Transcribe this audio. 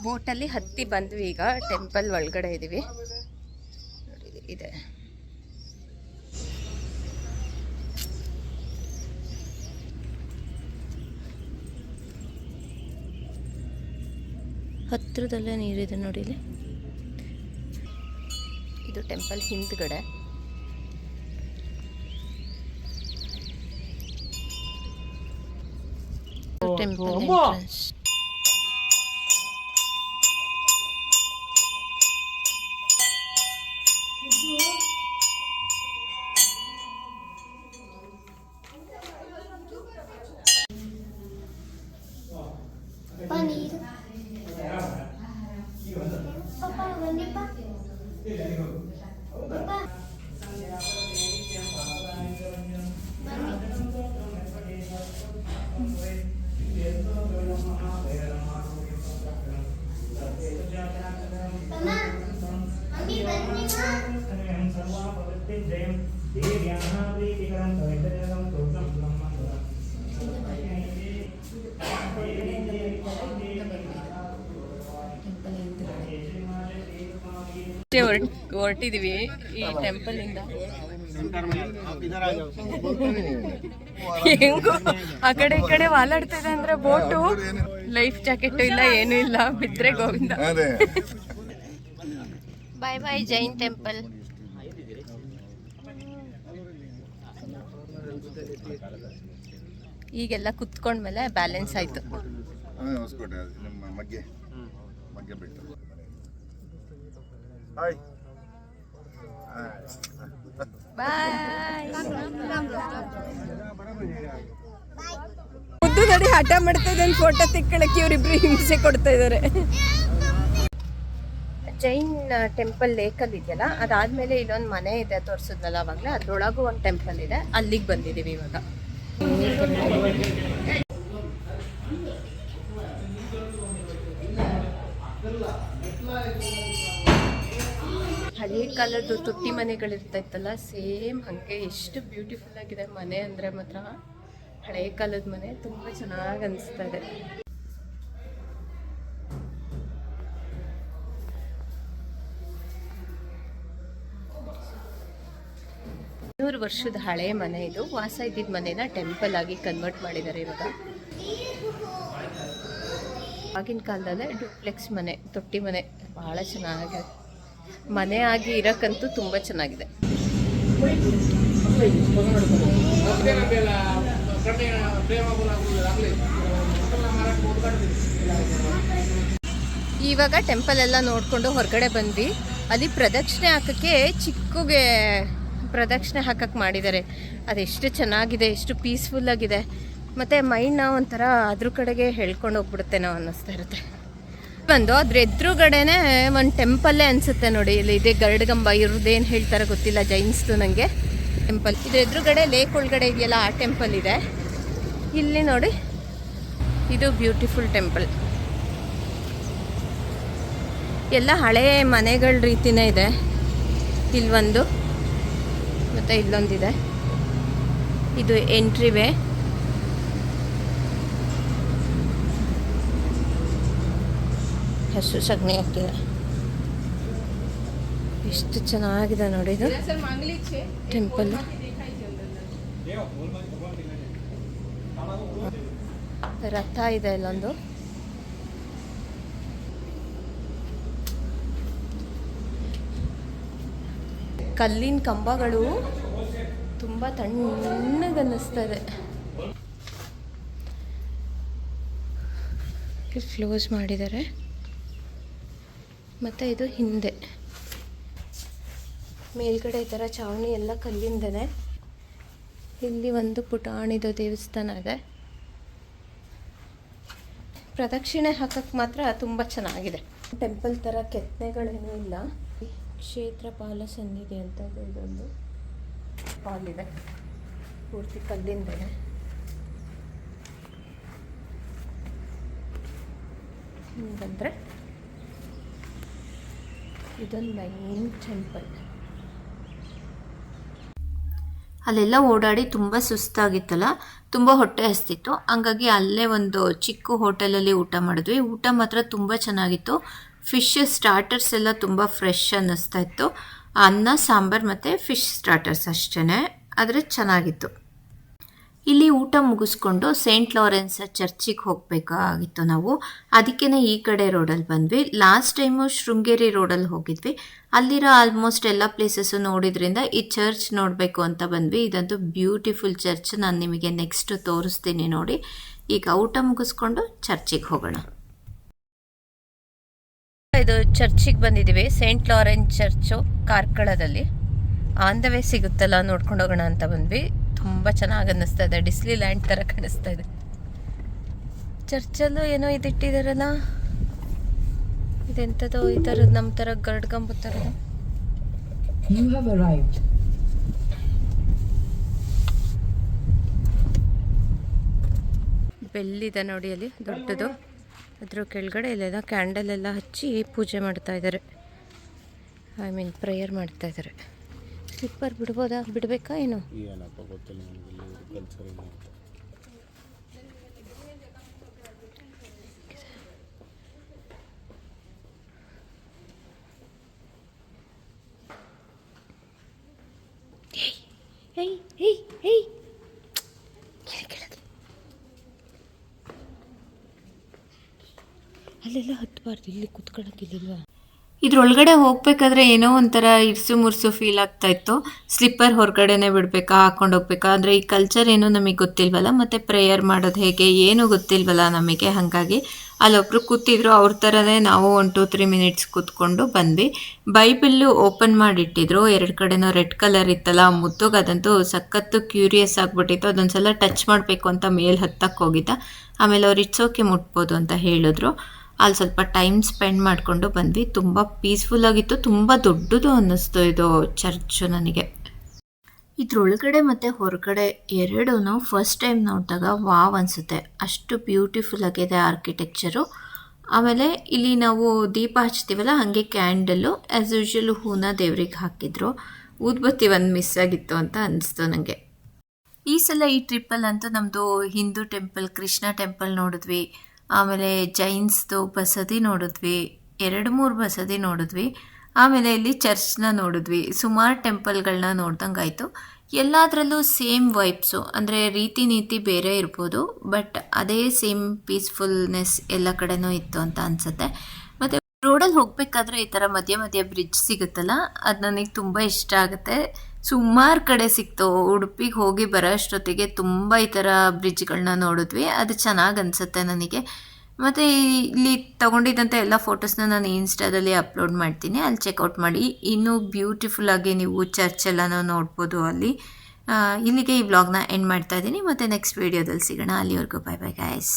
ಬೋಟಲ್ಲಿ ಹತ್ತಿ ಬಂದ್ವಿ. ಈಗ ಟೆಂಪಲ್ ಒಳಗಡೆ ಇದ್ದೀವಿ ನೋಡಿ, ಇದೆ ಹತ್ತಿರದಲ್ಲೇ ನೀರಿದೆ ನೋಡಿ. ಇಲ್ಲಿ ಇದು ಟೆಂಪಲ್ ಹಿಂದ್ಗಡೆ. Temple entrance. ಹೊರಟಿದೀವಿ ಈ ಟೆಂಪಲ್ ಇಂದ. ಹೆಂಗು ಆ ಕಡೆ ಈ ಕಡೆ ವಾಲಾಡ್ತಿದೆ ಅಂದ್ರೆ ಬೋಟು. ಲೈಫ್ ಜಾಕೆಟ್ ಇಲ್ಲ, ಏನು ಇಲ್ಲ, ಬಿದ್ರೆ ಗೋವಿಂದ. ಬಾಯ್ ಬಾಯ್ ಜೈನ್ ಟೆಂಪಲ್. ಈಗೆಲ್ಲ ಕುತ್ಕೊಂಡ್ಮೇಲೆ ಬ್ಯಾಲೆನ್ಸ್ ಆಯ್ತು. ಮುದ್ದು ನೋಡಿ ಹಠ ಮಾಡ್ತಾ ಇದ್ದಾನೆ ಫೋಟೋ ತಿಕ್ಕೊಳ್ಳಕ್ಕೆ. ಇವರಿಬ್ರು ಹಿಂಸೆ ಕೊಡ್ತಾ ಇದ್ದಾರೆ. ಜೈನ್ ಟೆಂಪಲ್ ಲೇಕಲ್ಲಿ ಇದೆಯಲ್ಲ, ಅದಾದ್ಮೇಲೆ ಇಲ್ಲೊಂದು ಮನೆ ಇದೆ ತೋರಿಸಿದ್ನಲ್ಲ ಅವಾಗಲೇ, ಅದ್ರೊಳಗೂ ಒಂದು ಟೆಂಪಲ್ ಇದೆ. ಅಲ್ಲಿಗೆ ಬಂದಿದ್ದೀವಿ ಇವಾಗ. ಹಳೆ ಕಾಲದ್ದು ತೊಟ್ಟಿ ಮನೆಗಳಿರ್ತಾಯಿತ್ತಲ್ಲ, ಸೇಮ್ ಹಾಗೆ. ಎಷ್ಟು ಬ್ಯೂಟಿಫುಲ್ ಆಗಿದೆ ಮನೆ ಅಂದರೆ ಮಾತ್ರ. ಹಳೆ ಕಾಲದ ಮನೆ ತುಂಬ ಚೆನ್ನಾಗಿ ಅನಿಸ್ತಾ ಇದೆ. 100 ವರ್ಷದ ಹಳೆ ಮನೆ ಇದು. ವಾಸ ಇದ್ದಿದ್ದ ಮನೆನ ಟೆಂಪಲ್ ಆಗಿ ಕನ್ವರ್ಟ್ ಮಾಡಿದ್ದಾರೆ ಇವಾಗ. ಆಗಿನ ಕಾಲದಲ್ಲೇ ಡೂಪ್ಲೆಕ್ಸ್ ಮನೆ, ತೊಟ್ಟಿ ಮನೆ, ಭಾಳ ಚೆನ್ನಾಗಿದೆ. ಮನೆ ಆಗಿ ಇರೋಕ್ಕಂತೂ ತುಂಬ ಚೆನ್ನಾಗಿದೆ. ಇವಾಗ ಟೆಂಪಲ್ ಎಲ್ಲ ನೋಡಿಕೊಂಡು ಹೊರಗಡೆ ಬಂದ್ವಿ. ಅಲ್ಲಿ ಪ್ರದಕ್ಷಿಣೆ ಹಾಕೋಕ್ಕೆ ಚಿಕ್ಕಗೆ ಪ್ರದಕ್ಷಿಣೆ ಹಾಕಕ್ಕೆ ಮಾಡಿದ್ದಾರೆ. ಅದೆಷ್ಟು ಚೆನ್ನಾಗಿದೆ, ಎಷ್ಟು ಪೀಸ್ಫುಲ್ಲಾಗಿದೆ. ಮತ್ತು ಮೈಂಡ್ನ ಒಂಥರ ಅದ್ರ ಕಡೆಗೆ ಹೇಳ್ಕೊಂಡು ಹೋಗ್ಬಿಡುತ್ತೇನೋ ಅನ್ನಿಸ್ತಾ ಇರುತ್ತೆ. ಬಂದು ಅದ್ರ ಎದುರುಗಡೆನೇ ಒಂದು ಟೆಂಪಲ್ಲೇ ಅನಿಸುತ್ತೆ ನೋಡಿ. ಇಲ್ಲಿ ಇದೆ ಗರುಡಗಂಬ. ಇವ್ರದ್ದೇನು ಹೇಳ್ತಾರೆ ಗೊತ್ತಿಲ್ಲ, ಜೈನ್ಸ್ದು ನನಗೆ. ಟೆಂಪಲ್ ಇದ್ರ ಎದುರುಗಡೆ ಲೇಕ್ ಒಳಗಡೆ ಇದೆಯಲ್ಲ, ಆ ಟೆಂಪಲ್ ಇದೆ. ಇಲ್ಲಿ ನೋಡಿ, ಇದು ಬ್ಯೂಟಿಫುಲ್ ಟೆಂಪಲ್. ಎಲ್ಲ ಹಳೆ ಮನೆಗಳ ರೀತಿಯೇ ಇದೆ. ಇಲ್ಲೊಂದು ಮತ್ತು ಇಲ್ಲೊಂದಿದೆ. ಇದು ಎಂಟ್ರಿ ವೇ. ಹಸು ಸಗಣಿ ಹಾಕಿದೆ. ಎಷ್ಟು ಚೆನ್ನಾಗಿದೆ ನೋಡಿ ಇದು ಟೆಂಪಲ್. ರಥ ಇದೆ ಇಲ್ಲೊಂದು. ಕಲ್ಲಿನ ಕಂಬಗಳು ತುಂಬ ತಣ್ಣಗನ್ನಿಸ್ತಾ ಇದೆ. ಕ್ಲೋಸ್ ಮಾಡಿದ್ದಾರೆ. ಮತ್ತು ಇದು ಹಿಂದೆ ಮೇಲ್ಗಡೆ ಈ ಥರ ಚಾವಣಿ ಎಲ್ಲ ಕಲ್ಲಿಂದನೇ. ಇಲ್ಲಿ ಒಂದು ಪುಟಾಣಿದು ದೇವಸ್ಥಾನ ಇದೆ. ಪ್ರದಕ್ಷಿಣೆ ಹಾಕಕ್ಕೆ ಮಾತ್ರ ತುಂಬ ಚೆನ್ನಾಗಿದೆ. ಟೆಂಪಲ್ ಥರ ಕೆತ್ತನೆಗಳೇನೂ ಇಲ್ಲ. ಕ್ಷೇತ್ರಪಾಲ ಸನ್ನಿಧಿ ಅಂತ ಇದೊಂದು ಹಾಲಿದೆ, ಪೂರ್ತಿ ಕಲ್ಲಿಂದನೇ. ಬಂದರೆ ಇದೊಂದು ಮೈನ್ ಟೆಂಪಲ್. ಅಲ್ಲೆಲ್ಲ ಓಡಾಡಿ ತುಂಬ ಸುಸ್ತಾಗಿತ್ತಲ್ಲ, ತುಂಬ ಹೊಟ್ಟೆ ಹಸ್ತಿತ್ತು. ಹಂಗಾಗಿ ಅಲ್ಲೇ ಒಂದು ಚಿಕ್ಕ ಹೋಟೆಲಲ್ಲಿ ಊಟ ಮಾಡಿದ್ವಿ. ಊಟ ಮಾತ್ರ ತುಂಬ ಚೆನ್ನಾಗಿತ್ತು. ಫಿಶ್ ಸ್ಟಾರ್ಟರ್ಸ್ ಎಲ್ಲ ತುಂಬ ಫ್ರೆಶ್ ಅನ್ನಿಸ್ತಾ ಇತ್ತು. ಅನ್ನ ಸಾಂಬಾರು ಮತ್ತು ಫಿಶ್ ಸ್ಟಾರ್ಟರ್ಸ್ ಅಷ್ಟೇ, ಆದರೆ ಚೆನ್ನಾಗಿತ್ತು. ಇಲ್ಲಿ ಊಟ ಮುಗಿಸ್ಕೊಂಡು ಸೇಂಟ್ ಲಾರೆನ್ಸ್ ಚರ್ಚಿಗೆ ಹೋಗಬೇಕಾಗಿತ್ತು ನಾವು. ಅದಕ್ಕೇ ಈ ಕಡೆ ರೋಡಲ್ಲಿ ಬಂದ್ವಿ. ಲಾಸ್ಟ್ ಟೈಮು ಶೃಂಗೇರಿ ರೋಡಲ್ಲಿ ಹೋಗಿದ್ವಿ. ಅಲ್ಲಿರೋ ಆಲ್ಮೋಸ್ಟ್ ಎಲ್ಲ ಪ್ಲೇಸಸ್ಸು ನೋಡಿದ್ರಿಂದ ಈ ಚರ್ಚ್ ನೋಡಬೇಕು ಅಂತ ಬಂದ್ವಿ. ಇದಂತೂ ಬ್ಯೂಟಿಫುಲ್ ಚರ್ಚ್. ನಾನು ನಿಮಗೆ ನೆಕ್ಸ್ಟ್ ತೋರಿಸ್ತೀನಿ ನೋಡಿ. ಈಗ ಊಟ ಮುಗಿಸ್ಕೊಂಡು ಚರ್ಚಿಗೆ ಹೋಗೋಣ. ಇದು ಚರ್ಚಿಗೆ ಬಂದಿದ್ದೀವಿ. ಸೇಂಟ್ ಲಾರೆನ್ಸ್ ಚರ್ಚು ಕಾರ್ಕಳದಲ್ಲಿ. ಆನ್ ದ ವೇ ಸಿಗುತ್ತಲ್ಲ, ನೋಡ್ಕೊಂಡು ಹೋಗೋಣ ಅಂತ ಬಂದ್ವಿ. ತುಂಬ ಚೆನ್ನಾಗಿ ಅನ್ನಿಸ್ತಾ ಇದೆ. ಡಿಸ್ನಿ ಲ್ಯಾಂಡ್ ಥರ ಕಾಣಿಸ್ತಾ ಇದೆ. ಚರ್ಚಲ್ಲೂ ಏನೋ ಇದಿಟ್ಟಿದಾರಲ್ಲ, ಇದೆಂಥದ್ದು ಈ ಥರದ್ದು ನಮ್ಮ ಥರ ಗರಡ್ಗಂಬ ಥರದ್ದು. ಬೆಲ್ಲಿದೆ ನೋಡಿ ಅಲ್ಲಿ ದೊಡ್ಡದು. ಅದ್ರ ಕೆಳಗಡೆ ಇಲ್ಲೆಲ್ಲ ಕ್ಯಾಂಡಲ್ ಎಲ್ಲ ಹಚ್ಚಿ ಪೂಜೆ ಮಾಡ್ತಾ ಇದ್ದಾರೆ. ಐ ಮೀನ್ ಪ್ರೇಯರ್ ಮಾಡ್ತಾ ಇದ್ದಾರೆ. ಸ್ಲಿಪ್ಪರ್ ಬಿಡ್ಬೋದಾ, ಬಿಡಬೇಕಾ ಏನು? ಅಲ್ಲೆಲ್ಲ ಹತ್ತಬಾರ್ದು, ಇಲ್ಲಿ ಕುತ್ಕೊಳ್ಳೋಕ್ಕಿಲ್ವಾ? ಇದ್ರೊಳಗಡೆ ಹೋಗ್ಬೇಕಾದ್ರೆ ಏನೋ ಒಂಥರ ಇರ್ಸು ಮುರ್ಸು ಫೀಲ್ ಆಗ್ತಾ ಇತ್ತು. ಸ್ಲಿಪ್ಪರ್ ಹೊರಗಡೆನೆ ಬಿಡಬೇಕಾ, ಹಾಕೊಂಡು ಹೋಗ್ಬೇಕಾ? ಅಂದರೆ ಈ ಕಲ್ಚರ್ ಏನೋ ನಮಗೆ ಗೊತ್ತಿಲ್ವಲ್ಲ, ಮತ್ತು ಪ್ರೇಯರ್ ಮಾಡೋದು ಹೇಗೆ ಏನೂ ಗೊತ್ತಿಲ್ವಲ್ಲ ನಮಗೆ. ಹಾಗಾಗಿ ಅಲ್ಲೊಬ್ರು ಕೂತಿದ್ರು, ಅವ್ರ ಥರನೇ ನಾವು 1-2-3 ಮಿನಿಟ್ಸ್ ಕೂತ್ಕೊಂಡು ಬಂದ್ವಿ. Bible open ಮಾಡಿಟ್ಟಿದ್ರು. 2 ಕಡೆನೂ ರೆಡ್ ಕಲರ್ ಇತ್ತಲ್ಲ, ಮುತ್ತುಗೆ ಅದಂತೂ ಸಖತ್ತು ಕ್ಯೂರಿಯಸ್ ಆಗಿಬಿಟ್ಟಿತ್ತು. ಅದೊಂದ್ಸಲ ಟಚ್ ಮಾಡಬೇಕು ಅಂತ ಮೇಲೆ ಹತ್ತಕ್ಕೆ ಹೋಗಿದ್ದ. ಆಮೇಲೆ ಅವ್ರು ಇಟ್ಸೋಕೆ ಮುಟ್ಬೋದು ಅಂತ ಹೇಳಿದ್ರು. ಅಲ್ಲಿ ಸ್ವಲ್ಪ ಟೈಮ್ ಸ್ಪೆಂಡ್ ಮಾಡಿಕೊಂಡು ಬಂದ್ವಿ. ತುಂಬ ಪೀಸ್ಫುಲ್ಲಾಗಿತ್ತು. ತುಂಬ ದೊಡ್ಡದು ಅನ್ನಿಸ್ತು ಇದು ಚರ್ಚು ನನಗೆ. ಇದ್ರೊಳಗಡೆ ಮತ್ತು ಹೊರಗಡೆ ಎರಡೂ ಫಸ್ಟ್ ಟೈಮ್ ನೋಡಿದಾಗ ವಾವ್ ಅನಿಸುತ್ತೆ. ಅಷ್ಟು ಬ್ಯೂಟಿಫುಲ್ ಆಗಿದೆ ಆರ್ಕಿಟೆಕ್ಚರು. ಆಮೇಲೆ ಇಲ್ಲಿ ನಾವು ದೀಪ ಹಚ್ತೀವಲ್ಲ, ಹಾಗೆ ಕ್ಯಾಂಡಲ್ಲು ಆ್ಯಸ್ ಯೂಶ್ವಲ್ ಹೂನ ದೇವ್ರಿಗೆ ಹಾಕಿದ್ರು. ಊದ್ಬತ್ತಿ ಒಂದು ಮಿಸ್ ಆಗಿತ್ತು ಅಂತ ಅನಿಸ್ತು ನನಗೆ. ಈ ಸಲ ಈ ಟ್ರಿಪ್ಪಲ್ಲಂತೂ ನಮ್ಮದು ಹಿಂದೂ ಟೆಂಪಲ್, ಕೃಷ್ಣ ಟೆಂಪಲ್ ನೋಡಿದ್ವಿ. ಆಮೇಲೆ ಜೈನ್ಸ್ದು ಬಸದಿ ನೋಡಿದ್ವಿ. 2-3 ಬಸದಿ ನೋಡಿದ್ವಿ. ಆಮೇಲೆ ಇಲ್ಲಿ ಚರ್ಚ್ನ ನೋಡಿದ್ವಿ. ಸುಮಾರು ಟೆಂಪಲ್ಗಳನ್ನ ನೋಡ್ದಂಗಾಯಿತು. ಎಲ್ಲದರಲ್ಲೂ ಸೇಮ್ ವೈಬ್ಸು, ಅಂದರೆ ರೀತಿ ನೀತಿ ಬೇರೆ ಇರ್ಬೋದು, ಬಟ್ ಅದೇ ಸೇಮ್ ಪೀಸ್ಫುಲ್ನೆಸ್ ಎಲ್ಲ ಕಡೆನೂ ಇತ್ತು ಅಂತ ಅನಿಸುತ್ತೆ. ಮತ್ತು ರೋಡಲ್ಲಿ ಹೋಗಬೇಕಾದ್ರೆ ಈ ಥರ ಮಧ್ಯ ಮಧ್ಯ ಬ್ರಿಡ್ಜ್ ಸಿಗುತ್ತಲ್ಲ, ಅದು ನನಗೆ ತುಂಬ ಇಷ್ಟ ಆಗುತ್ತೆ. ಸುಮಾರು ಕಡೆ ಸಿಕ್ತು. ಉಡುಪಿಗೆ ಹೋಗಿ ಬರೋ ಅಷ್ಟೊತ್ತಿಗೆ ತುಂಬ ಈ ಥರ ಬ್ರಿಡ್ಜ್ಗಳನ್ನ ನೋಡಿದ್ವಿ. ಅದು ಚೆನ್ನಾಗಿ ಅನಿಸುತ್ತೆ ನನಗೆ. ಮತ್ತು ಇಲ್ಲಿ ತೊಗೊಂಡಿದ್ದಂಥ ಎಲ್ಲ ಫೋಟೋಸ್ನ ನಾನು ಇನ್ಸ್ಟಾದಲ್ಲಿ ಅಪ್ಲೋಡ್ ಮಾಡ್ತೀನಿ, ಅಲ್ಲಿ ಚೆಕ್ಔಟ್ ಮಾಡಿ. ಇನ್ನೂ ಬ್ಯೂಟಿಫುಲ್ಲಾಗಿ ನೀವು ಚರ್ಚ್ ಎಲ್ಲನೂ ನೋಡ್ಬೋದು ಅಲ್ಲಿ. ಇಲ್ಲಿಗೆ ಈ ವ್ಲಾಗ್ನ ಎಂಡ್ ಮಾಡ್ತಾ ಇದ್ದೀನಿ. ಮತ್ತು ನೆಕ್ಸ್ಟ್ ವೀಡಿಯೋದಲ್ಲಿ ಸಿಗೋಣ. ಅಲ್ಲಿವರೆಗೂ ಬೈ ಬೈ ಗೈಸ್.